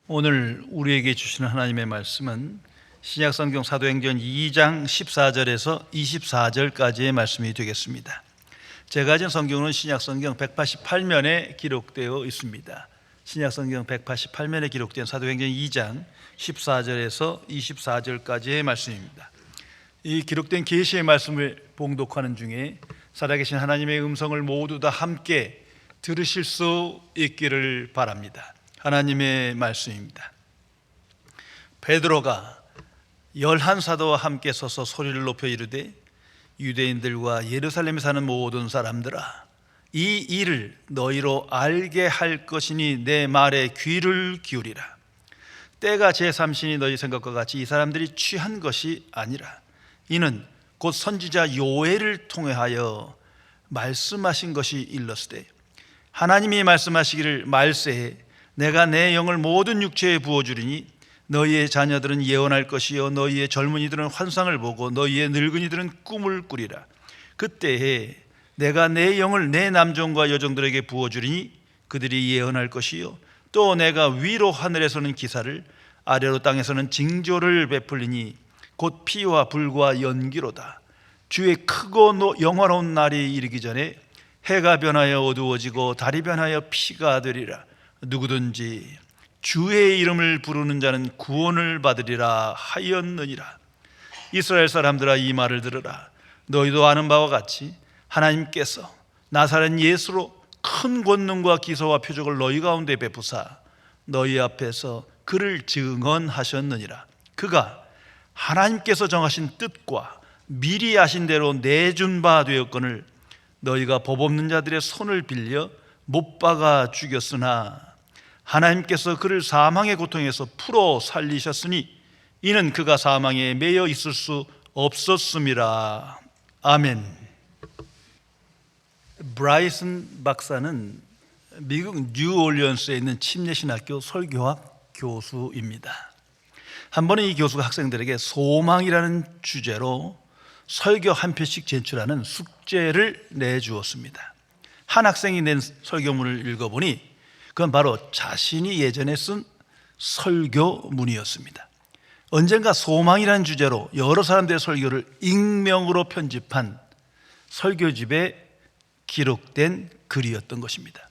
오늘 우리에게 주시는 하나님의 말씀은 신약성경 사도행전 2장 14절에서 24절까지의 말씀이 되겠습니다. 제가 가진 성경은 신약성경 188면에 기록되어 있습니다. 신약성경 188면에 기록된 사도행전 2장 14절에서 24절까지의 말씀입니다. 이 기록된 계시의 말씀을 봉독하는 중에 살아계신 하나님의 음성을 모두 다 함께 들으실 수 있기를 바랍니다. 하나님의 말씀입니다. 베드로가 11사도와 함께 서서 소리를 높여 이르되 유대인들과 예루살렘에 사는 모든 사람들아, 이 일을 너희로 알게 할 것이니 내 말에 귀를 기울이라. 때가 제3신이 너희 생각과 같이 이 사람들이 취한 것이 아니라 이는 곧 선지자 요엘을 통하여 말씀하신 것이 일렀으되 하나님이 말씀하시기를 말세에 내가 내 영을 모든 육체에 부어주리니 너희의 자녀들은 예언할 것이요 너희의 젊은이들은 환상을 보고 너희의 늙은이들은 꿈을 꾸리라. 그때에 내가 내 영을 내 남종과 여종들에게 부어주리니 그들이 예언할 것이요 또 내가 위로 하늘에서는 기사를 아래로 땅에서는 징조를 베풀리니 곧 피와 불과 연기로다. 주의 크고 영화로운 날이 이르기 전에 해가 변하여 어두워지고 달이 변하여 피가 되리라. 누구든지 주의 이름을 부르는 자는 구원을 받으리라 하였느니라. 이스라엘 사람들아, 이 말을 들으라. 너희도 아는 바와 같이 하나님께서 나사렛 예수로 큰 권능과 기사와 표적을 너희 가운데 베푸사 너희 앞에서 그를 증언하셨느니라. 그가 하나님께서 정하신 뜻과 미리 아신 대로 내준 바 되었거늘 너희가 법 없는 자들의 손을 빌려 못 박아 죽였으나 하나님께서 그를 사망의 고통에서 풀어 살리셨으니 이는 그가 사망에 매여 있을 수 없었음이라. 아멘. 브라이슨 박사는 미국 뉴올리언스에 있는 침례신학교 설교학 교수입니다. 한 번은 이 교수가 학생들에게 소망이라는 주제로 설교 한 편씩 제출하는 숙제를 내주었습니다. 한 학생이 낸 설교문을 읽어보니 그건 바로 자신이 예전에 쓴 설교문이었습니다. 언젠가 소망이라는 주제로 여러 사람들의 설교를 익명으로 편집한 설교집에 기록된 글이었던 것입니다.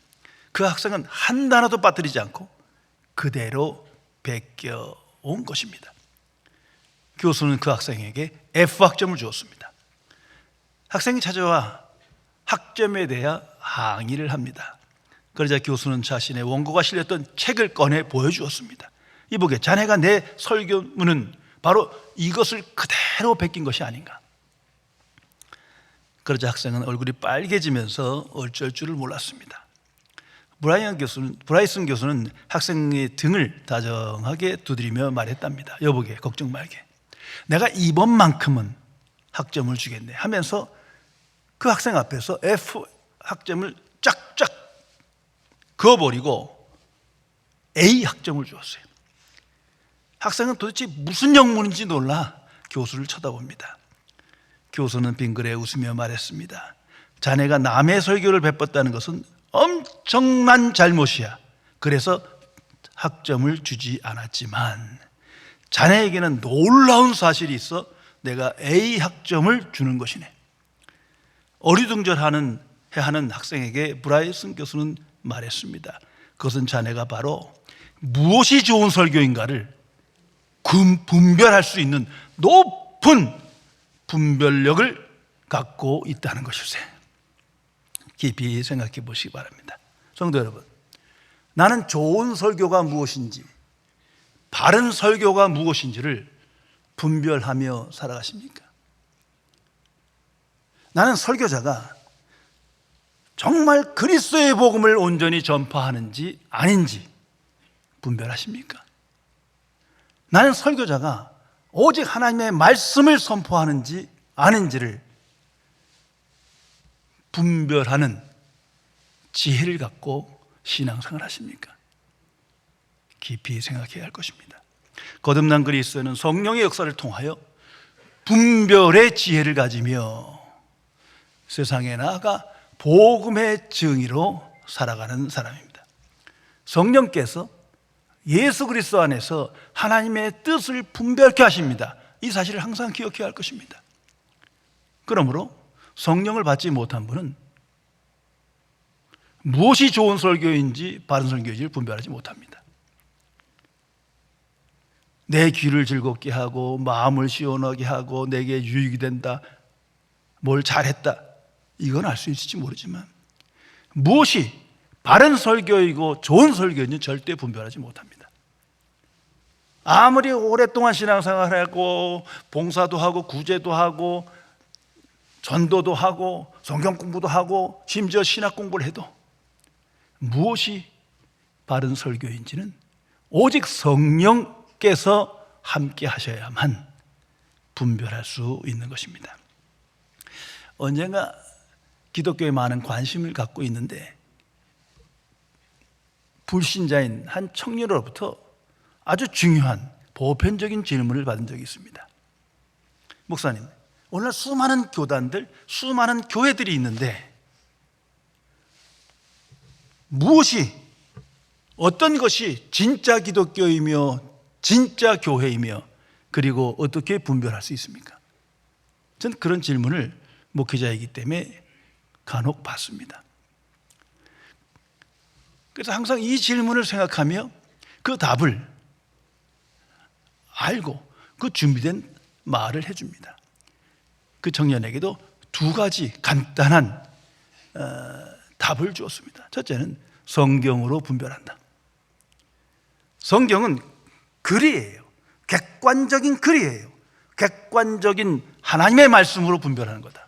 그 학생은 한 단어도 빠뜨리지 않고 그대로 베껴온 것입니다. 교수는 그 학생에게 F학점을 주었습니다. 학생이 찾아와 학점에 대해 항의를 합니다. 그러자 교수는 자신의 원고가 실렸던 책을 꺼내 보여주었습니다. 이보게, 자네가 내 설교문은 바로 이것을 그대로 베낀 것이 아닌가. 그러자 학생은 얼굴이 빨개지면서 어쩔 줄을 몰랐습니다. 브라이슨 교수는 학생의 등을 다정하게 두드리며 말했답니다. 여보게, 걱정 말게. 내가 이번만큼은 학점을 주겠네 하면서 그 학생 앞에서 F 학점을 쫙쫙 그어버리고 A 학점을 주었어요. 학생은 도대체 무슨 영문인지 놀라 교수를 쳐다봅니다. 교수는 빙그레 웃으며 말했습니다. 자네가 남의 설교를 베뻤다는 것은 엄청난 잘못이야. 그래서 학점을 주지 않았지만 자네에게는 놀라운 사실이 있어 내가 A 학점을 주는 것이네. 어리둥절하는 학생에게 브라이슨 교수는 말했습니다. 그것은 자네가 바로 무엇이 좋은 설교인가를 분별할 수 있는 높은 분별력을 갖고 있다는 것일세. 깊이 생각해 보시기 바랍니다. 성도 여러분, 나는 좋은 설교가 무엇인지, 바른 설교가 무엇인지를 분별하며 살아가십니까? 나는 설교자가 정말 그리스도의 복음을 온전히 전파하는지 아닌지 분별하십니까? 나는 설교자가 오직 하나님의 말씀을 선포하는지 아닌지를 분별하는 지혜를 갖고 신앙생활 하십니까? 깊이 생각해야 할 것입니다. 거듭난 그리스도는 성령의 역사를 통하여 분별의 지혜를 가지며 세상에 나아가 복음의 증인으로 살아가는 사람입니다. 성령께서 예수 그리스도 안에서 하나님의 뜻을 분별케 하십니다. 이 사실을 항상 기억해야 할 것입니다. 그러므로 성령을 받지 못한 분은 무엇이 좋은 설교인지 바른 설교인지를 분별하지 못합니다. 내 귀를 즐겁게 하고 마음을 시원하게 하고 내게 유익이 된다, 뭘 잘했다, 이건 알 수 있을지 모르지만 무엇이 바른 설교이고 좋은 설교인지 절대 분별하지 못합니다. 아무리 오랫동안 신앙생활을 하고 봉사도 하고 구제도 하고 전도도 하고 성경 공부도 하고 심지어 신학 공부를 해도 무엇이 바른 설교인지는 오직 성령께서 함께 하셔야만 분별할 수 있는 것입니다. 언젠가 기독교에 많은 관심을 갖고 있는데 불신자인 한 청년으로부터 아주 중요한 보편적인 질문을 받은 적이 있습니다. 목사님, 오늘날 수많은 교단들, 수많은 교회들이 있는데 무엇이, 어떤 것이 진짜 기독교이며 진짜 교회이며 그리고 어떻게 분별할 수 있습니까? 저는 그런 질문을 목회자이기 때문에 간혹 받습니다. 그래서 항상 이 질문을 생각하며 그 답을 알고 그 준비된 말을 해줍니다. 그 청년에게도 두 가지 간단한 답을 주었습니다. 첫째는 성경으로 분별한다. 성경은 글이에요. 객관적인 글이에요. 객관적인 하나님의 말씀으로 분별하는 거다.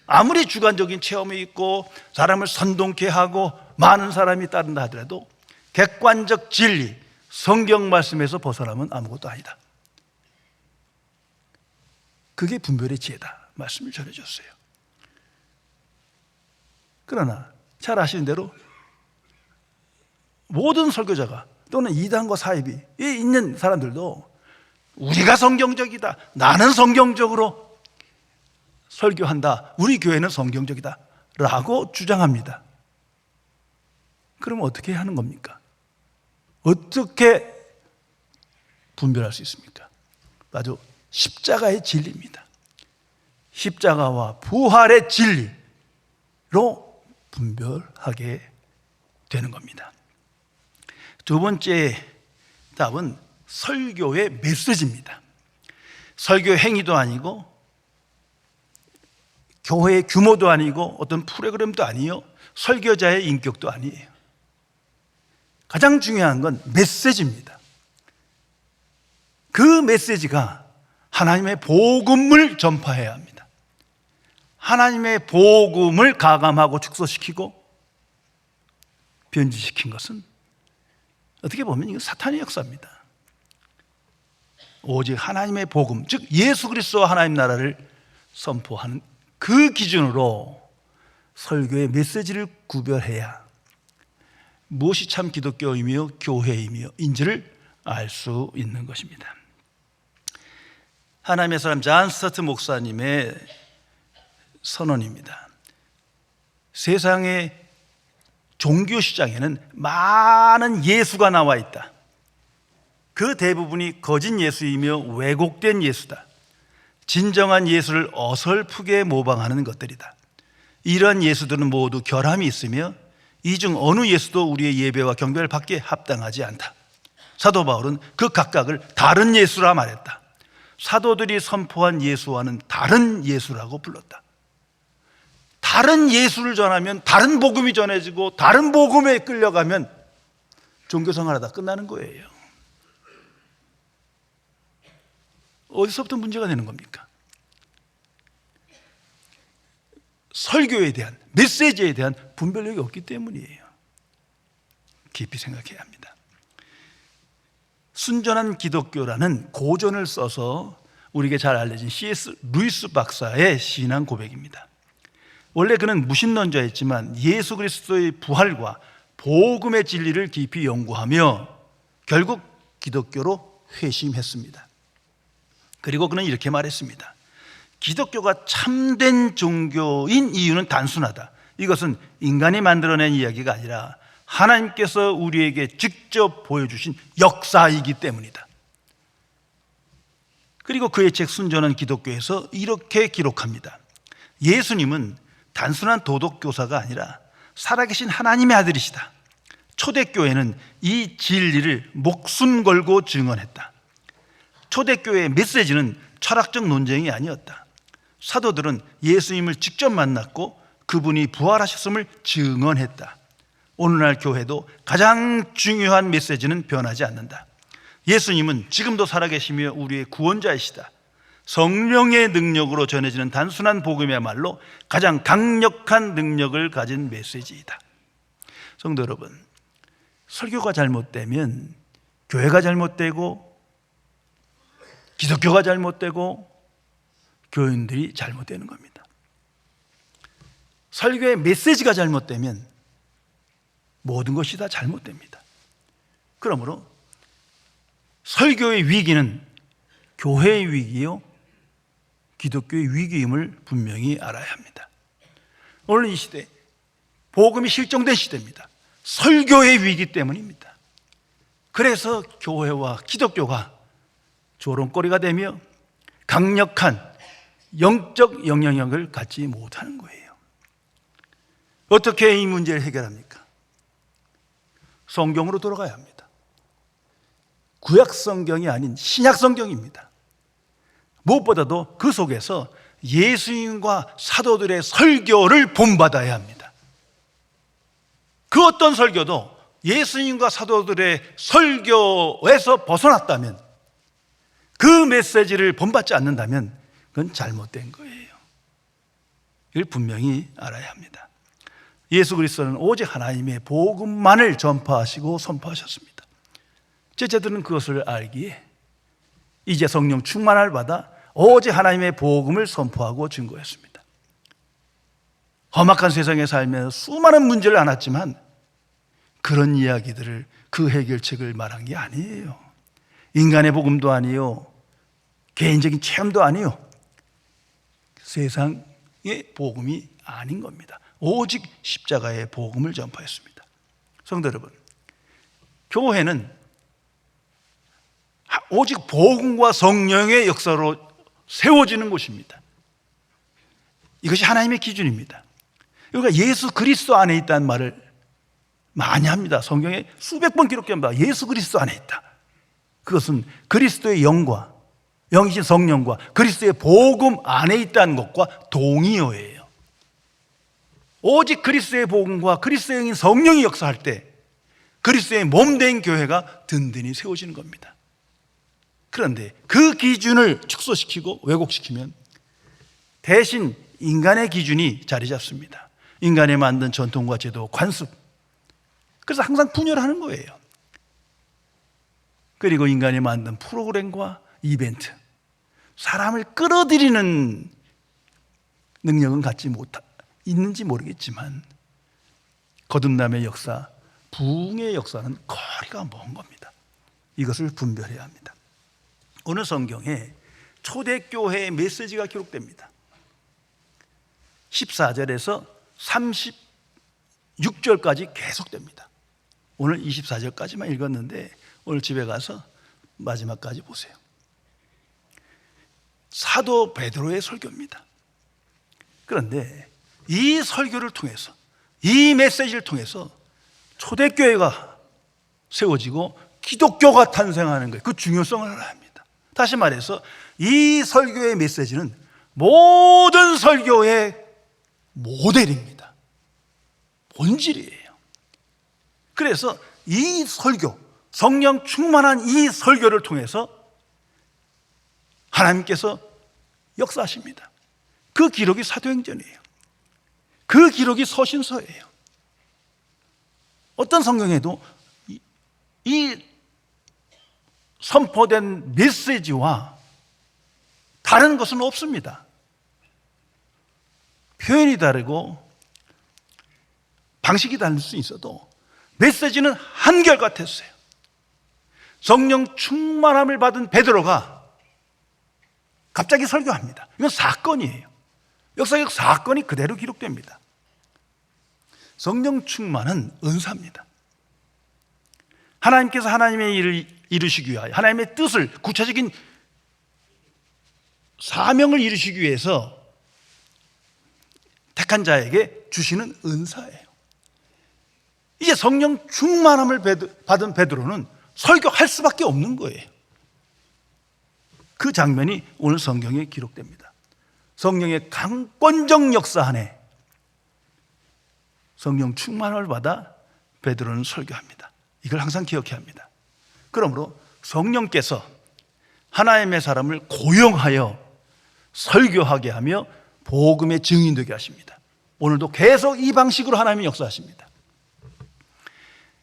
아무리 주관적인 체험이 있고 사람을 선동케 하고 많은 사람이 따른다 하더라도 객관적 진리, 성경 말씀에서 벗어나면 아무것도 아니다. 그게 분별의 지혜다 말씀을 전해줬어요. 그러나 잘 아시는 대로 모든 설교자가 또는 이단과 사입이 있는 사람들도 우리가 성경적이다, 나는 성경적으로 설교한다, 우리 교회는 성경적이다 라고 주장합니다. 그럼 어떻게 하는 겁니까? 어떻게 분별할 수 있습니까? 아주 십자가의 진리입니다. 십자가와 부활의 진리로 분별하게 되는 겁니다. 두 번째 답은 설교의 메시지입니다. 설교 행위도 아니고 교회의 규모도 아니고 어떤 프로그램도 아니요, 설교자의 인격도 아니에요. 가장 중요한 건 메시지입니다. 그 메시지가 하나님의 복음을 전파해야 합니다. 하나님의 복음을 가감하고 축소시키고 변질시킨 것은 어떻게 보면 이건 사탄의 역사입니다. 오직 하나님의 복음, 즉 예수 그리스도와 하나님 나라를 선포하는 그 기준으로 설교의 메시지를 구별해야 무엇이 참 기독교이며 교회이며 인지를 알 수 있는 것입니다. 하나님의 사람 존 스타트 목사님의 선언입니다. 세상의 종교 시장에는 많은 예수가 나와 있다. 그 대부분이 거짓 예수이며 왜곡된 예수다. 진정한 예수를 어설프게 모방하는 것들이다. 이러한 예수들은 모두 결함이 있으며 이 중 어느 예수도 우리의 예배와 경배를 받기에 합당하지 않다. 사도 바울은 그 각각을 다른 예수라 말했다. 사도들이 선포한 예수와는 다른 예수라고 불렀다. 다른 예수를 전하면 다른 복음이 전해지고 다른 복음에 끌려가면 종교생활하다 끝나는 거예요. 어디서부터 문제가 되는 겁니까? 설교에 대한, 메시지에 대한 분별력이 없기 때문이에요. 깊이 생각해야 합니다. 순전한 기독교라는 고전을 써서 우리에게 잘 알려진 C.S. 루이스 박사의 신앙 고백입니다. 원래 그는 무신론자였지만 예수 그리스도의 부활과 복음의 진리를 깊이 연구하며 결국 기독교로 회심했습니다. 그리고 그는 이렇게 말했습니다. 기독교가 참된 종교인 이유는 단순하다. 이것은 인간이 만들어낸 이야기가 아니라 하나님께서 우리에게 직접 보여주신 역사이기 때문이다. 그리고 그의 책 순전한 기독교에서 이렇게 기록합니다. 예수님은 단순한 도덕교사가 아니라 살아계신 하나님의 아들이시다. 초대교회는 이 진리를 목숨 걸고 증언했다. 초대교회의 메시지는 철학적 논쟁이 아니었다. 사도들은 예수님을 직접 만났고 그분이 부활하셨음을 증언했다. 오늘날 교회도 가장 중요한 메시지는 변하지 않는다. 예수님은 지금도 살아계시며 우리의 구원자이시다. 성령의 능력으로 전해지는 단순한 복음이야말로 가장 강력한 능력을 가진 메시지이다. 성도 여러분, 설교가 잘못되면 교회가 잘못되고 기독교가 잘못되고 교인들이 잘못되는 겁니다. 설교의 메시지가 잘못되면 모든 것이 다 잘못됩니다. 그러므로 설교의 위기는 교회의 위기요 기독교의 위기임을 분명히 알아야 합니다. 오늘 이 시대 복음이 실종된 시대입니다. 설교의 위기 때문입니다. 그래서 교회와 기독교가 조롱거리가 되며 강력한 영적 영향력을 갖지 못하는 거예요. 어떻게 이 문제를 해결합니까? 성경으로 돌아가야 합니다. 구약 성경이 아닌 신약 성경입니다. 무엇보다도 그 속에서 예수님과 사도들의 설교를 본받아야 합니다. 그 어떤 설교도 예수님과 사도들의 설교에서 벗어났다면, 그 메시지를 본받지 않는다면 그건 잘못된 거예요. 이걸 분명히 알아야 합니다. 예수 그리스도는 오직 하나님의 복음만을 전파하시고 선포하셨습니다. 제자들은 그것을 알기에 이제 성령 충만을 받아 오직 하나님의 복음을 선포하고 증거했습니다. 험악한 세상에 살면서 수많은 문제를 안았지만 그런 이야기들을, 그 해결책을 말한 게 아니에요. 인간의 복음도 아니요, 개인적인 체험도 아니요, 세상의 복음이 아닌 겁니다. 오직 십자가의 복음을 전파했습니다. 성도 여러분, 교회는 오직 복음과 성령의 역사로 세워지는 곳입니다. 이것이 하나님의 기준입니다. 그러니까 예수 그리스도 안에 있다는 말을 많이 합니다. 성경에 수백 번 기록됩니다. 예수 그리스도 안에 있다. 그것은 그리스도의 영과, 영이신 성령과 그리스도의 복음 안에 있다는 것과 동의어예요. 오직 그리스도의 복음과 그리스도의 영인 성령이 역사할 때 그리스도의 몸된 교회가 든든히 세워지는 겁니다. 그런데 그 기준을 축소시키고 왜곡시키면 대신 인간의 기준이 자리 잡습니다. 인간이 만든 전통과 제도, 관습, 그래서 항상 분열하는 거예요. 그리고 인간이 만든 프로그램과 이벤트, 사람을 끌어들이는 능력은 있는지 모르겠지만 거듭남의 역사, 부흥의 역사는 거리가 먼 겁니다. 이것을 분별해야 합니다. 오늘 성경에 초대교회의 메시지가 기록됩니다. 14절에서 36절까지 계속됩니다. 오늘 24절까지만 읽었는데 오늘 집에 가서 마지막까지 보세요. 사도 베드로의 설교입니다. 그런데 이 설교를 통해서, 이 메시지를 통해서 초대교회가 세워지고 기독교가 탄생하는 거예요. 그 중요성을 알아야 합니다. 다시 말해서 이 설교의 메시지는 모든 설교의 모델입니다. 본질이에요. 그래서 이 설교, 성령 충만한 이 설교를 통해서 하나님께서 역사하십니다. 그 기록이 사도행전이에요. 그 기록이 서신서예요. 어떤 성경에도 이 선포된 메시지와 다른 것은 없습니다. 표현이 다르고 방식이 다를 수 있어도 메시지는 한결같았어요. 성령 충만함을 받은 베드로가 갑자기 설교합니다. 이건 사건이에요. 역사적 사건이 그대로 기록됩니다. 성령 충만은 은사입니다. 하나님께서 하나님의 일을 이루시기 위하여, 하나님의 뜻을, 구체적인 사명을 이루시기 위해서 택한 자에게 주시는 은사예요. 이제 성령 충만함을 받은 베드로는 설교할 수밖에 없는 거예요. 그 장면이 오늘 성경에 기록됩니다. 성령의 강권적 역사 안에 성령 충만함을 받아 베드로는 설교합니다. 이걸 항상 기억해야 합니다. 그러므로 성령께서 하나님의 사람을 고용하여 설교하게 하며 복음의 증인되게 하십니다. 오늘도 계속 이 방식으로 하나님이 역사하십니다.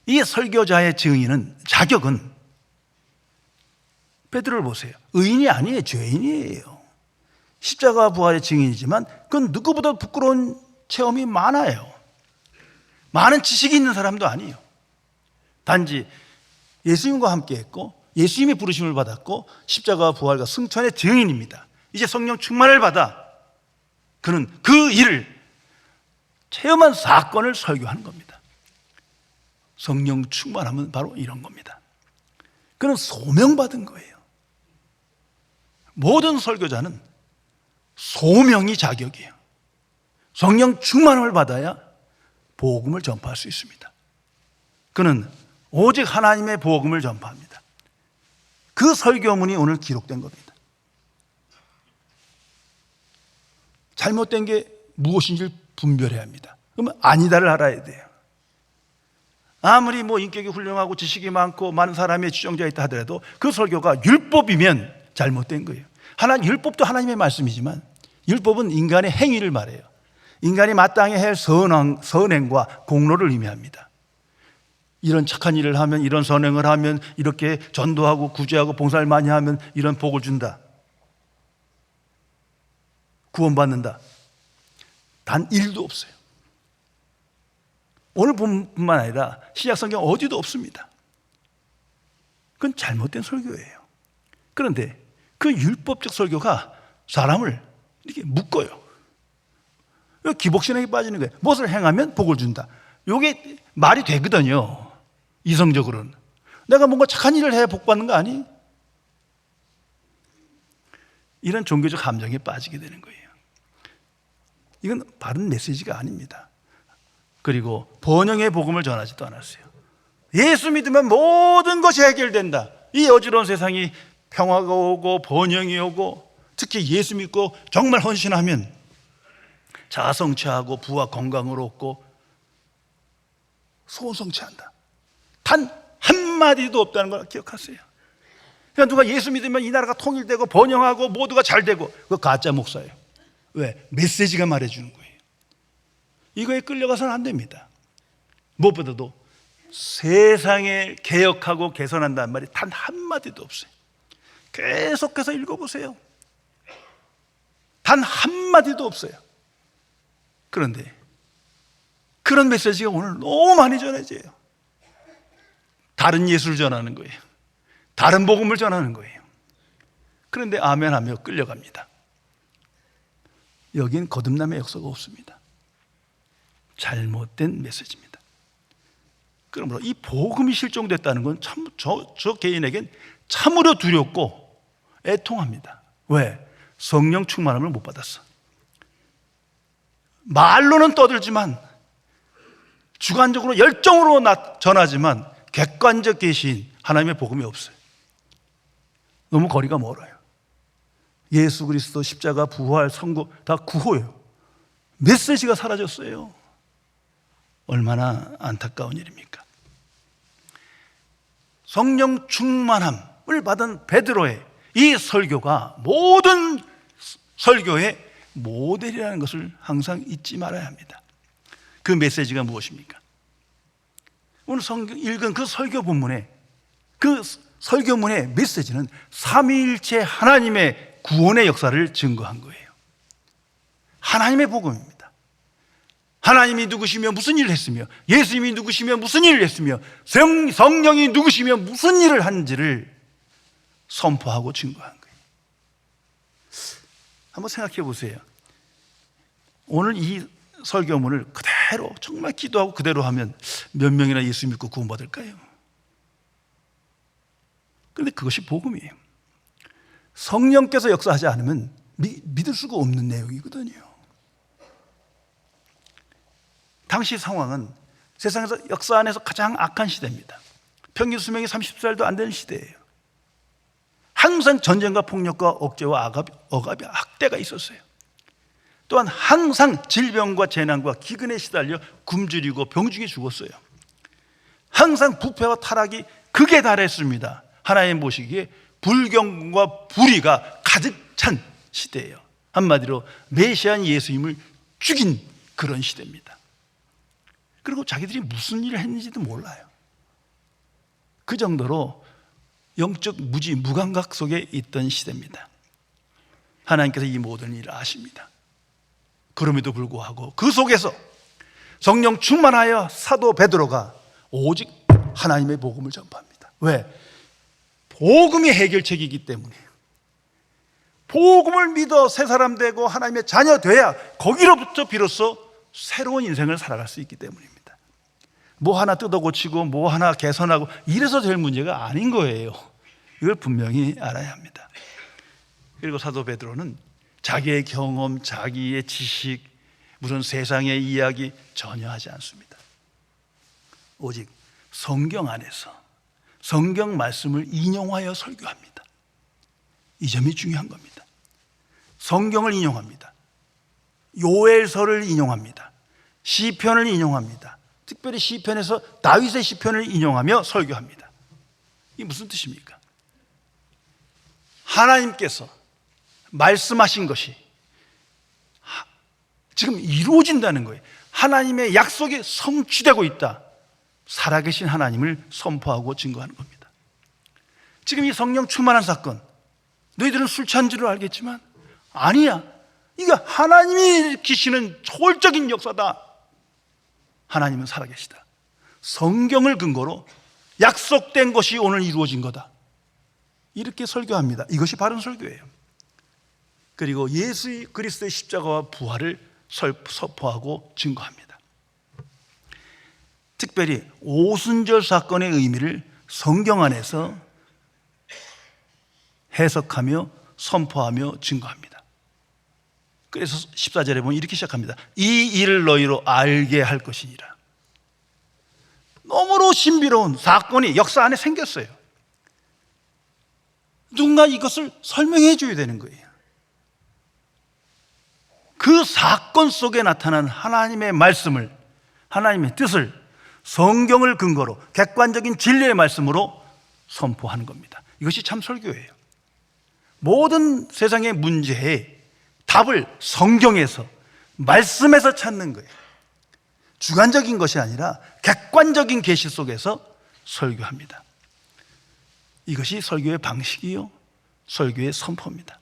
이 설교자의 증인은, 자격은, 베드로를 보세요. 의인이 아니에요. 죄인이에요. 십자가 부활의 증인이지만 그건 누구보다 부끄러운 체험이 많아요. 많은 지식이 있는 사람도 아니에요. 단지 예수님과 함께 했고 예수님의 부르심을 받았고 십자가 부활과 승천의 증인입니다. 이제 성령 충만을 받아 그는 그 일을 체험한 사건을 설교하는 겁니다. 성령 충만하면 바로 이런 겁니다. 그는 소명받은 거예요. 모든 설교자는 소명이 자격이에요. 성령 충만을 받아야 복음을 전파할 수 있습니다. 그는 오직 하나님의 복음을 전파합니다. 그 설교문이 오늘 기록된 겁니다. 잘못된 게 무엇인지를 분별해야 합니다. 그러면 아니다를 알아야 돼요. 아무리 인격이 훌륭하고 지식이 많고 많은 사람의 추종자 있다 하더라도 그 설교가 율법이면 잘못된 거예요. 율법도 하나님의 말씀이지만 율법은 인간의 행위를 말해요. 인간이 마땅히 할 선행과 공로를 의미합니다. 이런 착한 일을 하면, 이런 선행을 하면, 이렇게 전도하고 구제하고 봉사를 많이 하면 이런 복을 준다, 구원받는다. 단 1도 없어요. 오늘 뿐만 아니라 신약성경 어디도 없습니다. 그건 잘못된 설교예요. 그런데 그 율법적 설교가 사람을 이렇게 묶어요. 기복신앙에 빠지는 거예요. 무엇을 행하면 복을 준다. 이게 말이 되거든요. 이성적으로는. 내가 뭔가 착한 일을 해야 복 받는 거 아니? 이런 종교적 함정에 빠지게 되는 거예요. 이건 바른 메시지가 아닙니다. 그리고 번영의 복음을 전하지도 않았어요. 예수 믿으면 모든 것이 해결된다. 이 어지러운 세상이 평화가 오고 번영이 오고, 특히 예수 믿고 정말 헌신하면 자아 성취하고 부와 건강을 얻고 소원 성취한다. 단 한마디도 없다는 걸 기억하세요. 그러니까 누가 예수 믿으면 이 나라가 통일되고 번영하고 모두가 잘 되고, 그거 가짜 목사예요. 왜? 메시지가 말해주는 거예요. 이거에 끌려가서는 안 됩니다. 무엇보다도 세상에 개혁하고 개선한다는 말이 단 한마디도 없어요. 계속해서 읽어보세요. 단 한마디도 없어요. 그런데 그런 메시지가 오늘 너무 많이 전해져요. 다른 예수를 전하는 거예요. 다른 복음을 전하는 거예요. 그런데 아멘 하며 끌려갑니다. 여긴 거듭남의 역사가 없습니다. 잘못된 메시지입니다. 그러므로 이 복음이 실종됐다는 건 저 개인에겐 참으로 두렵고 애통합니다. 왜? 성령 충만함을 못 받았어. 말로는 떠들지만, 주관적으로 열정으로 전하지만 객관적 계시인 하나님의 복음이 없어요. 너무 거리가 멀어요. 예수 그리스도 십자가 부활 선고 다 구호예요. 메시지가 사라졌어요. 얼마나 안타까운 일입니까? 성령 충만함을 받은 베드로의 이 설교가 모든 설교의 모델이라는 것을 항상 잊지 말아야 합니다. 그 메시지가 무엇입니까? 오늘 읽은 그 설교 본문에, 그 설교문의 메시지는 삼위일체 하나님의 구원의 역사를 증거한 거예요. 하나님의 복음입니다. 하나님이 누구시며 무슨 일을 했으며, 예수님이 누구시며 무슨 일을 했으며, 성령이 누구시며 무슨 일을 한지를 선포하고 증거한 거예요. 한번 생각해 보세요. 오늘 이 설교문을 그대로 정말 기도하고 그대로 하면 몇 명이나 예수 믿고 구원받을까요? 그런데 그것이 복음이에요. 성령께서 역사하지 않으면 믿을 수가 없는 내용이거든요. 당시 상황은 세상에서 역사 안에서 가장 악한 시대입니다. 평균 수명이 30살도 안 되는 시대예요. 항상 전쟁과 폭력과 억제와 억압이 학대가 있었어요. 또한 항상 질병과 재난과 기근에 시달려 굶주리고 병중에 죽었어요. 항상 부패와 타락이 극에 달했습니다. 하나님 보시기에 불경과 불의가 가득 찬 시대예요. 한마디로 메시아인 예수님을 죽인 그런 시대입니다. 그리고 자기들이 무슨 일을 했는지도 몰라요. 그 정도로 영적 무감각 속에 있던 시대입니다. 하나님께서 이 모든 일을 아십니다. 그럼에도 불구하고 그 속에서 성령 충만하여 사도 베드로가 오직 하나님의 복음을 전파합니다. 왜? 복음이 해결책이기 때문이에요. 복음을 믿어 새 사람 되고 하나님의 자녀 돼야 거기로부터 비로소 새로운 인생을 살아갈 수 있기 때문입니다. 뭐 하나 뜯어 고치고 뭐 하나 개선하고 이래서 될 문제가 아닌 거예요. 이걸 분명히 알아야 합니다. 그리고 사도 베드로는 자기의 경험, 자기의 지식, 무슨 세상의 이야기 전혀 하지 않습니다. 오직 성경 안에서 성경 말씀을 인용하여 설교합니다. 이 점이 중요한 겁니다. 성경을 인용합니다. 요엘서를 인용합니다. 시편을 인용합니다. 특별히 시편에서 다윗의 시편을 인용하며 설교합니다. 이게 무슨 뜻입니까? 하나님께서 말씀하신 것이 지금 이루어진다는 거예요. 하나님의 약속이 성취되고 있다. 살아계신 하나님을 선포하고 증거하는 겁니다. 지금 이 성령 충만한 사건, 너희들은 술 취한 줄을 알겠지만 아니야. 이거 하나님이 일으키시는 초월적인 역사다. 하나님은 살아계시다. 성경을 근거로 약속된 것이 오늘 이루어진 거다. 이렇게 설교합니다. 이것이 바른 설교예요. 그리고 예수 그리스도의 십자가와 부활을 선포하고 증거합니다. 특별히 오순절 사건의 의미를 성경 안에서 해석하며 선포하며 증거합니다. 그래서 14절에 보면 이렇게 시작합니다. 이 일을 너희로 알게 할 것이니라. 너무로 신비로운 사건이 역사 안에 생겼어요. 누군가 이것을 설명해 줘야 되는 거예요. 그 사건 속에 나타난 하나님의 말씀을, 하나님의 뜻을 성경을 근거로 객관적인 진리의 말씀으로 선포하는 겁니다. 이것이 참 설교예요. 모든 세상의 문제에 답을 성경에서, 말씀에서 찾는 거예요. 주관적인 것이 아니라 객관적인 계시 속에서 설교합니다. 이것이 설교의 방식이요, 설교의 선포입니다.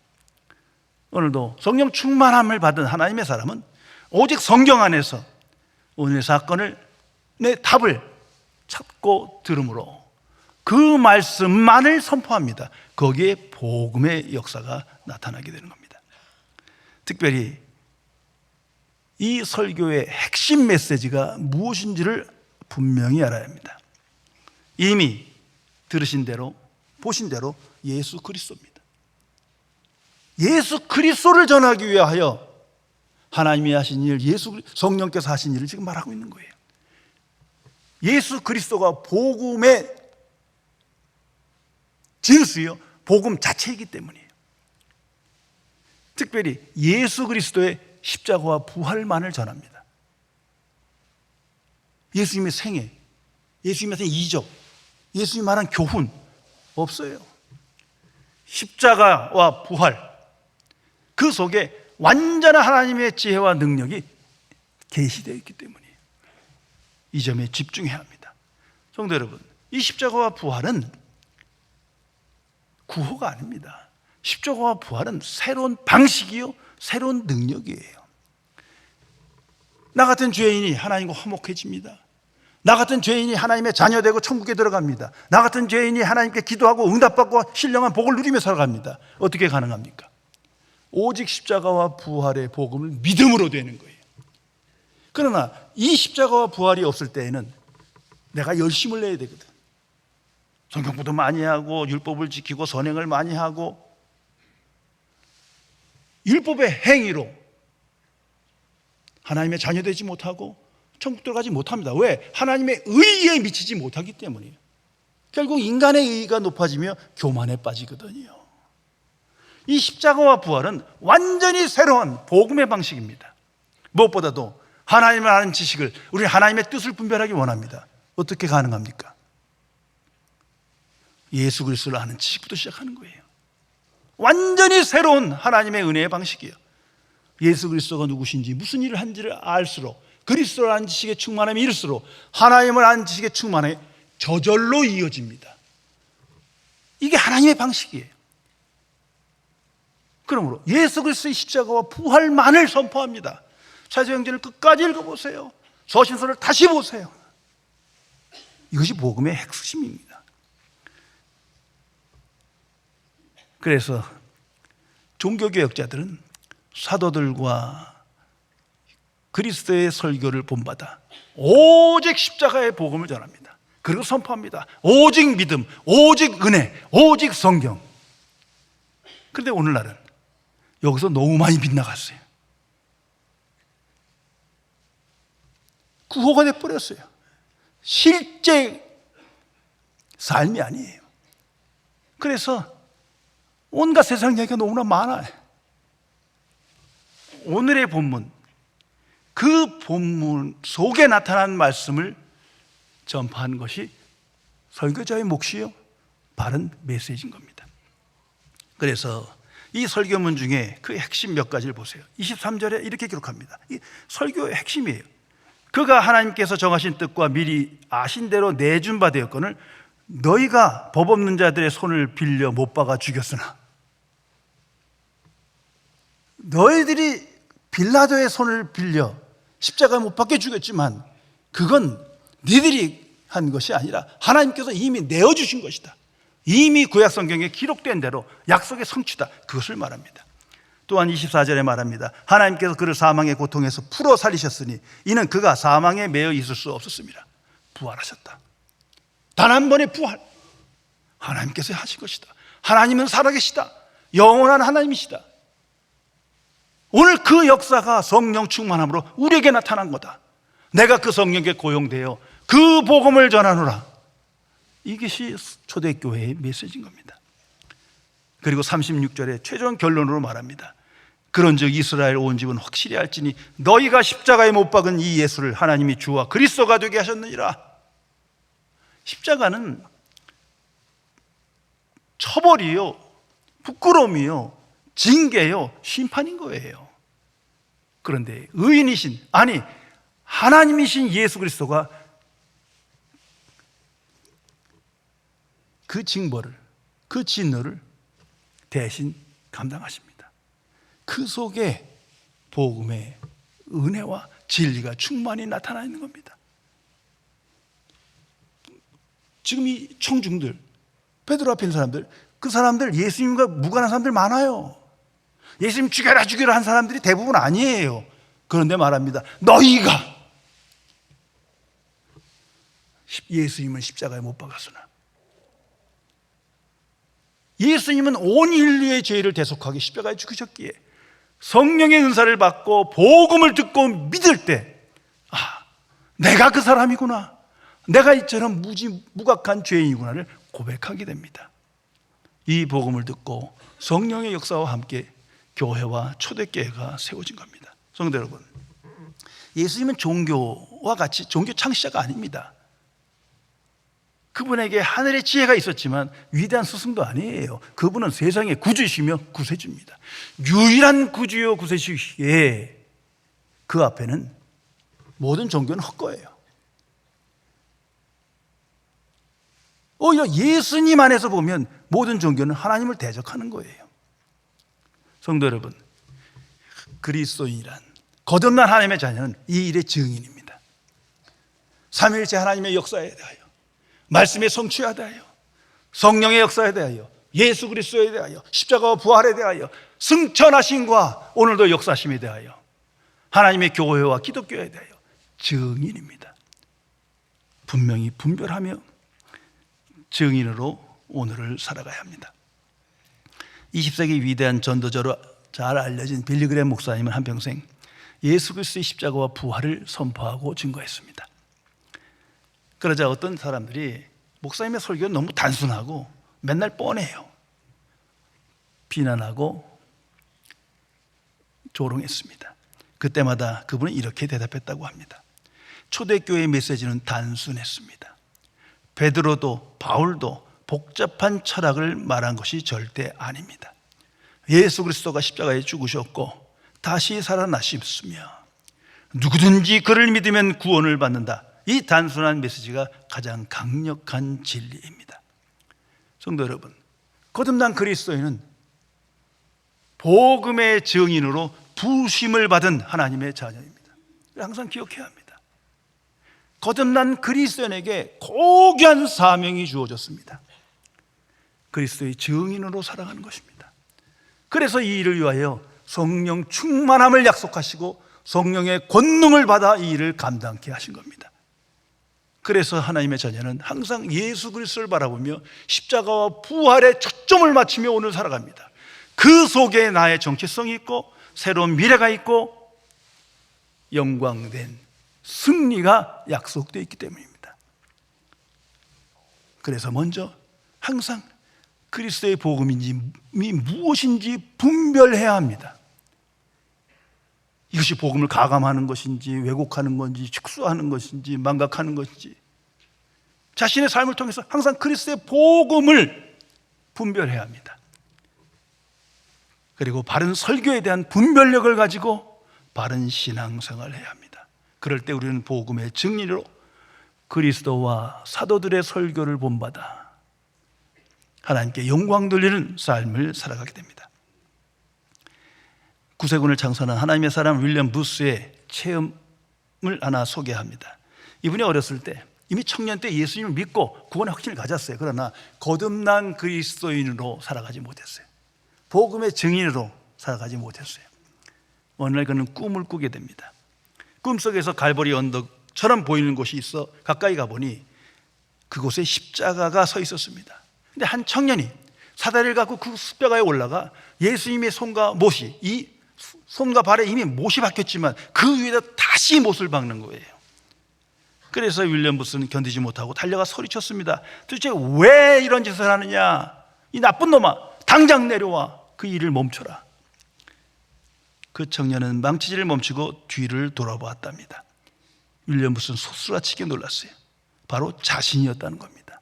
오늘도 성령 충만함을 받은 하나님의 사람은 오직 성경 안에서 오늘의 사건을, 내 답을 찾고 들음으로 그 말씀만을 선포합니다. 거기에 복음의 역사가 나타나게 되는 겁니다. 특별히 이 설교의 핵심 메시지가 무엇인지를 분명히 알아야 합니다. 이미 들으신 대로, 보신 대로 예수 그리스도입니다. 예수 그리스도를 전하기 위하여 하나님이 하신 일, 성령께서 하신 일을 지금 말하고 있는 거예요. 예수 그리스도가 복음의 진수요, 복음 자체이기 때문이에요. 특별히 예수 그리스도의 십자가와 부활만을 전합니다. 예수님의 생애, 예수님의 이적, 예수님이 말한 교훈 없어요. 십자가와 부활, 그 속에 완전한 하나님의 지혜와 능력이 계시되어 있기 때문이에요. 이 점에 집중해야 합니다. 성도 여러분, 이 십자가와 부활은 구호가 아닙니다. 십자가와 부활은 새로운 방식이요, 새로운 능력이에요. 나 같은 죄인이 하나님과 화목해집니다. 나 같은 죄인이 하나님의 자녀되고 천국에 들어갑니다. 나 같은 죄인이 하나님께 기도하고 응답받고 신령한 복을 누리며 살아갑니다. 어떻게 가능합니까? 오직 십자가와 부활의 복음을 믿음으로 되는 거예요. 그러나 이 십자가와 부활이 없을 때에는 내가 열심을 내야 되거든. 성경부도 많이 하고 율법을 지키고 선행을 많이 하고 율법의 행위로 하나님의 자녀되지 못하고 천국 들어가지 못합니다. 왜? 하나님의 의에 미치지 못하기 때문이에요. 결국 인간의 의의가 높아지며 교만에 빠지거든요. 이 십자가와 부활은 완전히 새로운 복음의 방식입니다. 무엇보다도 하나님을 아는 지식을, 우리 하나님의 뜻을 분별하기 원합니다. 어떻게 가능합니까? 예수 그리스도를 아는 지식부터 시작하는 거예요. 완전히 새로운 하나님의 은혜의 방식이에요. 예수 그리스도가 누구신지, 무슨 일을 한지를 알수록, 그리스도를 아는 지식의 충만함이 일수록 하나님을 아는 지식의 충만함이 저절로 이어집니다. 이게 하나님의 방식이에요. 그러므로 예수 그리스도의 십자가와 부활만을 선포합니다. 사도행전을 끝까지 읽어보세요. 서신서를 다시 보세요. 이것이 복음의 핵심입니다. 그래서 종교개혁자들은 사도들과 그리스도의 설교를 본받아 오직 십자가의 복음을 전합니다. 그리고 선포합니다. 오직 믿음, 오직 은혜, 오직 성경. 그런데 오늘날은 여기서 너무 많이 빗나갔어요. 구호가 돼버렸어요. 실제 삶이 아니에요. 그래서 온갖 세상 얘기가 너무나 많아요. 오늘의 본문, 그 본문 속에 나타난 말씀을 전파하는 것이 설교자의 몫이요, 바른 메시지인 겁니다. 그래서 이 설교문 중에 그 핵심 몇 가지를 보세요. 23절에 이렇게 기록합니다. 이 설교의 핵심이에요. 그가 하나님께서 정하신 뜻과 미리 아신 대로 내준 바 되었거늘 너희가 법 없는 자들의 손을 빌려 못 박아 죽였으나, 너희들이 빌라도의 손을 빌려 십자가에 못 박게 죽였지만 그건 니들이 한 것이 아니라 하나님께서 이미 내어주신 것이다. 이미 구약성경에 기록된 대로 약속의 성취다. 그것을 말합니다. 또한 24절에 말합니다. 하나님께서 그를 사망의 고통에서 풀어 살리셨으니 이는 그가 사망에 매여 있을 수 없었습니다. 부활하셨다. 단 한 번의 부활, 하나님께서 하신 것이다. 하나님은 살아계시다. 영원한 하나님이시다. 오늘 그 역사가 성령 충만함으로 우리에게 나타난 거다. 내가 그 성령에 고용되어 그 복음을 전하노라. 이것이 초대교회의 메시지인 겁니다. 그리고 36절에 최종 결론으로 말합니다. 그런즉 이스라엘 온 집은 확실히 알지니 너희가 십자가에 못 박은 이 예수를 하나님이 주와 그리스도가 되게 하셨느니라. 십자가는 처벌이요, 부끄러움이요, 징계요, 심판인 거예요. 그런데 의인이신, 아니 하나님이신 예수 그리스도가 그 징벌을, 그 진노를 대신 감당하십니다. 그 속에 복음의 은혜와 진리가 충만히 나타나 있는 겁니다. 지금 이 청중들, 베드로 앞에 있는 사람들, 그 사람들 예수님과 무관한 사람들 많아요. 예수님 죽여라 죽여라 한 사람들이 대부분 아니에요. 그런데 말합니다. 너희가 예수님은 십자가에 못 박았으나, 예수님은 온 인류의 죄를 대속하기 십자가에 죽으셨기에 성령의 은사를 받고 복음을 듣고 믿을 때, 아, 내가 그 사람이구나, 내가 이처럼 무각한 죄인이구나를 고백하게 됩니다. 이 복음을 듣고 성령의 역사와 함께 교회와 초대교회가 세워진 겁니다. 성도 여러분, 예수님은 종교와 같이 종교 창시자가 아닙니다. 그분에게 하늘의 지혜가 있었지만 위대한 스승도 아니에요. 그분은 세상의 구주이시며 구세주입니다. 유일한 구주요 구세주시기에 그 앞에는 모든 종교는 헛거예요. 오히려 예수님 안에서 보면 모든 종교는 하나님을 대적하는 거예요. 성도 여러분, 그리스도인이란 거듭난 하나님의 자녀는 이 일의 증인입니다. 삼위일체 하나님의 역사에 대하여, 말씀의 성취에 대하여, 성령의 역사에 대하여, 예수 그리스도에 대하여, 십자가와 부활에 대하여, 승천하심과 오늘도 역사심에 대하여, 하나님의 교회와 기독교에 대하여 증인입니다. 분명히 분별하며 증인으로 오늘을 살아가야 합니다. 20세기 위대한 전도자로 잘 알려진 빌리그램 목사님은 한평생 예수 그리스도의 십자가와 부활을 선포하고 증거했습니다. 그러자 어떤 사람들이 목사님의 설교는 너무 단순하고 맨날 뻔해요, 비난하고 조롱했습니다. 그때마다 그분은 이렇게 대답했다고 합니다. 초대교회의 메시지는 단순했습니다. 베드로도 바울도 복잡한 철학을 말한 것이 절대 아닙니다. 예수 그리스도가 십자가에 죽으셨고 다시 살아나셨으며 누구든지 그를 믿으면 구원을 받는다. 이 단순한 메시지가 가장 강력한 진리입니다. 성도 여러분, 거듭난 그리스도인은 복음의 증인으로 부심을 받은 하나님의 자녀입니다. 항상 기억해야 합니다. 거듭난 그리스도인에게 고귀한 사명이 주어졌습니다. 그리스도의 증인으로 살아가는 것입니다. 그래서 이 일을 위하여 성령 충만함을 약속하시고 성령의 권능을 받아 이 일을 감당케 하신 겁니다. 그래서 하나님의 자녀는 항상 예수 그리스도를 바라보며 십자가와 부활에 초점을 맞추며 오늘 살아갑니다. 그 속에 나의 정체성이 있고 새로운 미래가 있고 영광된 승리가 약속되어 있기 때문입니다. 그래서 먼저 항상 그리스도의 복음이 무엇인지 분별해야 합니다. 이것이 복음을 가감하는 것인지 왜곡하는 건지 축소하는 것인지 망각하는 것인지 자신의 삶을 통해서 항상 그리스도의 복음을 분별해야 합니다. 그리고 바른 설교에 대한 분별력을 가지고 바른 신앙생활을 해야 합니다. 그럴 때 우리는 복음의 증인으로 그리스도와 사도들의 설교를 본받아 하나님께 영광 돌리는 삶을 살아가게 됩니다. 구세군을 창설한 하나님의 사람 윌리엄 부스의 체험을 하나 소개합니다. 이분이 어렸을 때 이미 청년 때 예수님을 믿고 구원의 확신을 가졌어요. 그러나 거듭난 그리스도인으로 살아가지 못했어요. 복음의 증인으로 살아가지 못했어요. 어느 날 그는 꿈을 꾸게 됩니다. 꿈속에서 갈보리 언덕처럼 보이는 곳이 있어 가까이 가보니 그곳에 십자가가 서 있었습니다. 근데 한 청년이 사다리를 갖고 그 십자가에 올라가 예수님의 손과 못이, 이 손과 발에 이미 못이 박혔지만 그 위에다 다시 못을 박는 거예요. 그래서 윌리엄 부스는 견디지 못하고 달려가 소리쳤습니다. 도대체 왜 이런 짓을 하느냐? 이 나쁜 놈아, 당장 내려와. 그 일을 멈춰라. 그 청년은 망치질을 멈추고 뒤를 돌아보았답니다. 윌리엄 부스는 소스라치게 놀랐어요. 바로 자신이었다는 겁니다.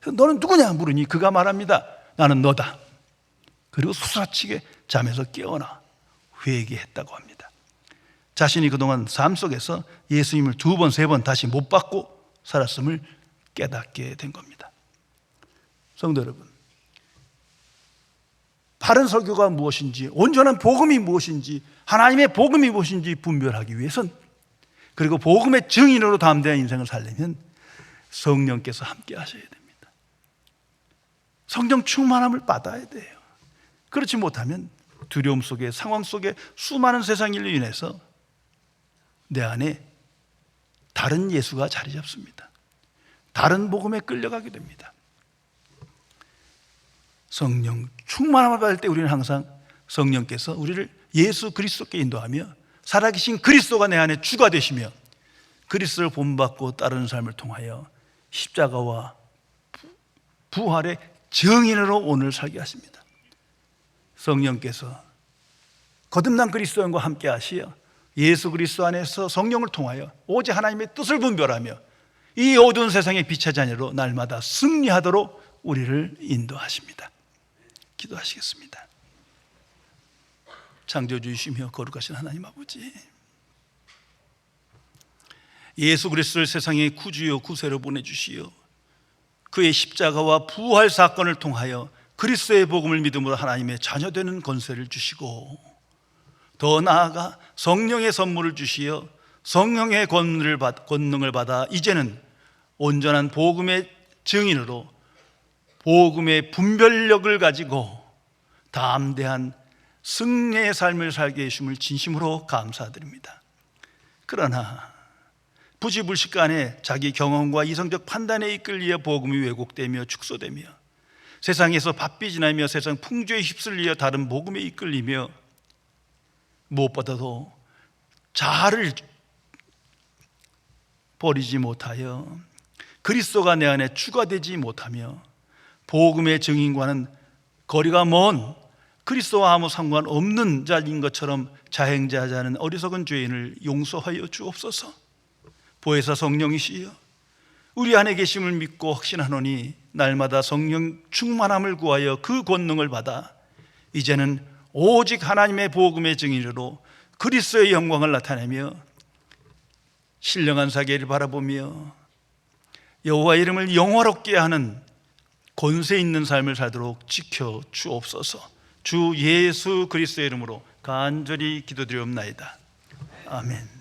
너는 누구냐 물으니 그가 말합니다. 나는 너다. 그리고 소스라치게 잠에서 깨어나 회개했다고 합니다. 자신이 그동안 삶 속에서 예수님을 2번, 3번 다시 못 받고 살았음을 깨닫게 된 겁니다. 성도 여러분, 바른 설교가 무엇인지, 온전한 복음이 무엇인지, 하나님의 복음이 무엇인지 분별하기 위해선, 그리고 복음의 증인으로 담대한 인생을 살려면 성령께서 함께 하셔야 됩니다. 성령 충만함을 받아야 돼요. 그렇지 못하면 두려움 속에, 상황 속에 수많은 세상 일로 인해서 내 안에 다른 예수가 자리 잡습니다. 다른 복음에 끌려가게 됩니다. 성령 충만함을 받을 때 우리는 항상 성령께서 우리를 예수 그리스도께 인도하며 살아계신 그리스도가 내 안에 주가 되시며 그리스도를 본받고 따르는 삶을 통하여 십자가와 부활의 증인으로 오늘 살게 하십니다. 성령께서 거듭난 그리스도인과 함께 하시어 예수 그리스도 안에서 성령을 통하여 오직 하나님의 뜻을 분별하며 이 어두운 세상의 빛의 자녀로 날마다 승리하도록 우리를 인도하십니다. 기도하시겠습니다. 창조주이시며 거룩하신 하나님 아버지, 예수 그리스도를 세상의 구주요 구세로 보내주시어 그의 십자가와 부활 사건을 통하여 그리스도의 복음을 믿음으로 하나님의 자녀되는 권세를 주시고, 더 나아가 성령의 선물을 주시어 성령의 권능을 받아 이제는 온전한 복음의 증인으로 복음의 분별력을 가지고 담대한 승리의 삶을 살게 해주심을 진심으로 감사드립니다. 그러나 부지불식간에 자기 경험과 이성적 판단에 이끌려 복음이 왜곡되며 축소되며 세상에서 바삐 지나며 세상 풍조에 휩쓸려 다른 복음에 이끌리며 무엇보다도 자아를 버리지 못하여 그리스도가 내 안에 추가되지 못하며 복음의 증인과는 거리가 먼 그리스도와 아무 상관없는 자인 것처럼 자행자하자는 어리석은 죄인을 용서하여 주옵소서. 보혜사 성령이시여, 우리 안에 계심을 믿고 확신하노니 날마다 성령 충만함을 구하여 그 권능을 받아 이제는 오직 하나님의 복음의 증인으로 그리스도의 영광을 나타내며 신령한 사계를 바라보며 여호와 이름을 영화롭게 하는 권세 있는 삶을 살도록 지켜 주옵소서. 주 예수 그리스도의 이름으로 간절히 기도드리옵나이다. 아멘.